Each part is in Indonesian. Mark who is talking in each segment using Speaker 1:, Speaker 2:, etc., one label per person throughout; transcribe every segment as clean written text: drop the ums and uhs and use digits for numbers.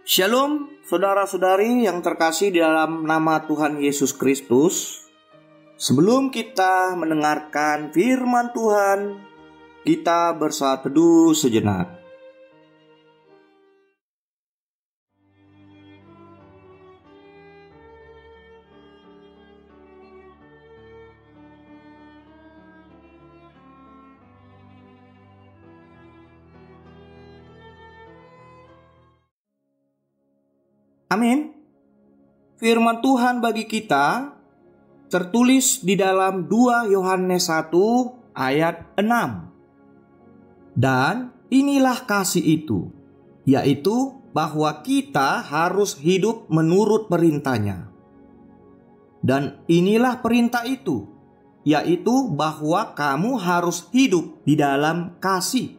Speaker 1: Shalom, saudara-saudari yang terkasih di dalam nama Tuhan Yesus Kristus. Sebelum kita mendengarkan firman Tuhan, kita bersaat teduh sejenak. Amin. Firman Tuhan bagi kita tertulis di dalam 2 Yohanes 1 ayat 6. Dan inilah kasih itu, yaitu bahwa kita harus hidup menurut perintahnya. Dan inilah perintah itu, yaitu bahwa kamu harus hidup di dalam kasih,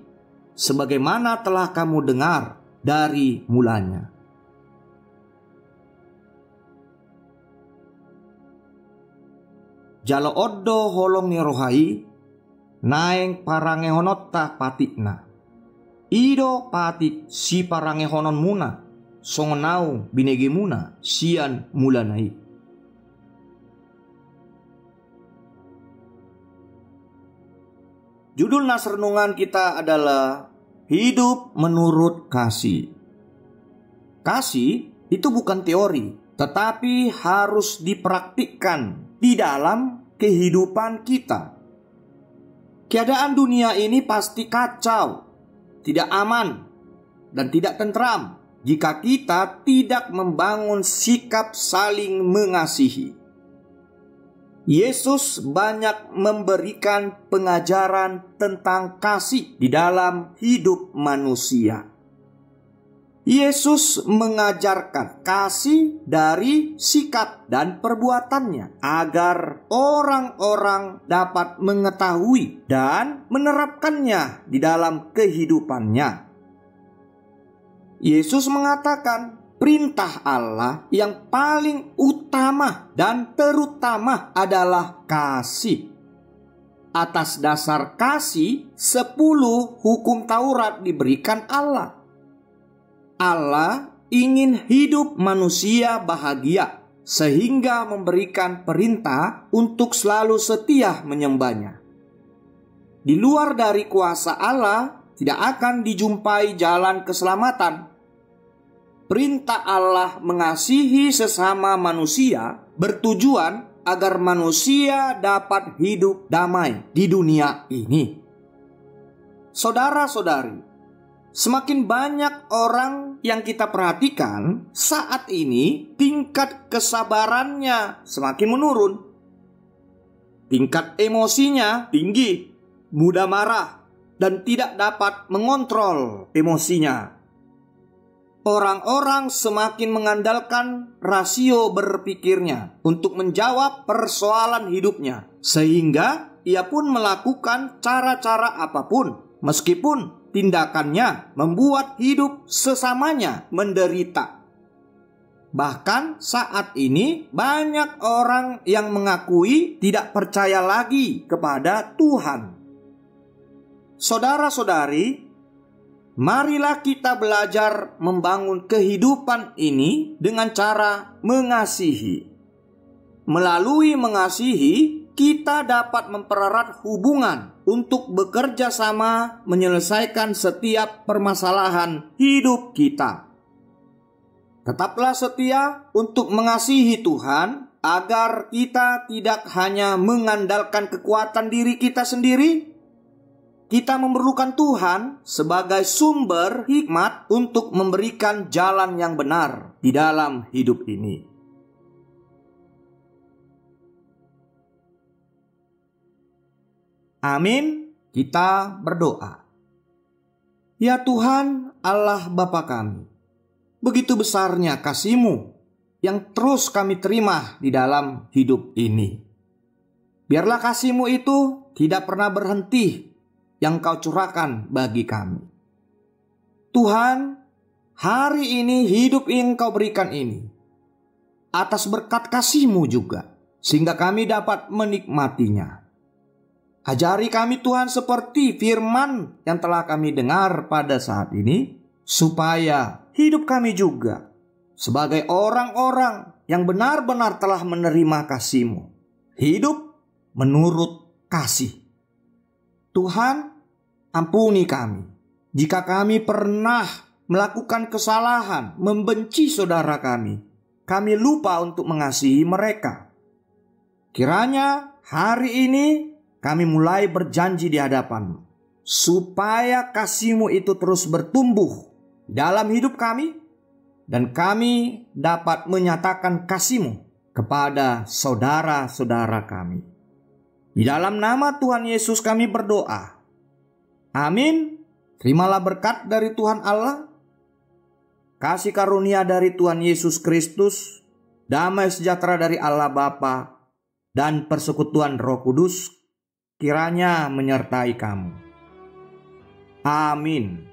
Speaker 1: sebagaimana telah kamu dengar dari mulanya. Jalo oddo holong ni rohai, naeng parange honota patikna. Ido patik si parange honon muna, songonau binege muna, sian mulanai. Judul nas renungan kita adalah hidup menurut kasih. Kasih itu bukan teori, tetapi harus dipraktikkan di dalam kehidupan kita. Keadaan dunia ini pasti kacau, tidak aman, dan tidak tentram jika kita tidak membangun sikap saling mengasihi. Yesus banyak memberikan pengajaran tentang kasih di dalam hidup manusia. Yesus mengajarkan kasih dari sikap dan perbuatannya agar orang-orang dapat mengetahui dan menerapkannya di dalam kehidupannya. Yesus mengatakan perintah Allah yang paling utama dan terutama adalah kasih. Atas dasar kasih, 10 hukum Taurat diberikan Allah. Allah ingin hidup manusia bahagia sehingga memberikan perintah untuk selalu setia menyembahnya. Di luar dari kuasa Allah tidak akan dijumpai jalan keselamatan. Perintah Allah mengasihi sesama manusia bertujuan agar manusia dapat hidup damai di dunia ini. Saudara-saudari, semakin banyak orang yang kita perhatikan saat ini, tingkat kesabarannya semakin menurun. Tingkat emosinya tinggi, mudah marah, dan tidak dapat mengontrol emosinya. Orang-orang semakin mengandalkan rasio berpikirnya untuk menjawab persoalan hidupnya, sehingga ia pun melakukan cara-cara apapun, meskipun tindakannya membuat hidup sesamanya menderita. Bahkan saat ini banyak orang yang mengakui tidak percaya lagi kepada Tuhan. Saudara-saudari, marilah kita belajar membangun kehidupan ini dengan cara mengasihi. Melalui mengasihi, kita dapat mempererat hubungan untuk bekerja sama menyelesaikan setiap permasalahan hidup kita. Tetaplah setia untuk mengasihi Tuhan agar kita tidak hanya mengandalkan kekuatan diri kita sendiri. Kita memerlukan Tuhan sebagai sumber hikmat untuk memberikan jalan yang benar di dalam hidup ini. Amin. Kita berdoa. Ya Tuhan Allah Bapa kami, begitu besarnya kasih-Mu yang terus kami terima di dalam hidup ini. Biarlah kasih-Mu itu tidak pernah berhenti yang Kau curahkan bagi kami. Tuhan, hari ini hidup yang Kau berikan ini atas berkat kasih-Mu juga, sehingga kami dapat menikmatinya. Ajari kami Tuhan seperti firman yang telah kami dengar pada saat ini, supaya hidup kami juga sebagai orang-orang yang benar-benar telah menerima kasih-Mu. Hidup menurut kasih. Tuhan, ampuni kami jika kami pernah melakukan kesalahan, membenci saudara kami. Kami lupa untuk mengasihi mereka. Kiranya hari ini kami mulai berjanji di hadapan-Mu, supaya kasih-Mu itu terus bertumbuh dalam hidup kami, dan kami dapat menyatakan kasih-Mu kepada saudara-saudara kami. Di dalam nama Tuhan Yesus kami berdoa. Amin. Terimalah berkat dari Tuhan Allah, kasih karunia dari Tuhan Yesus Kristus, damai sejahtera dari Allah Bapa, dan persekutuan Roh Kudus kiranya menyertai kamu. Amin.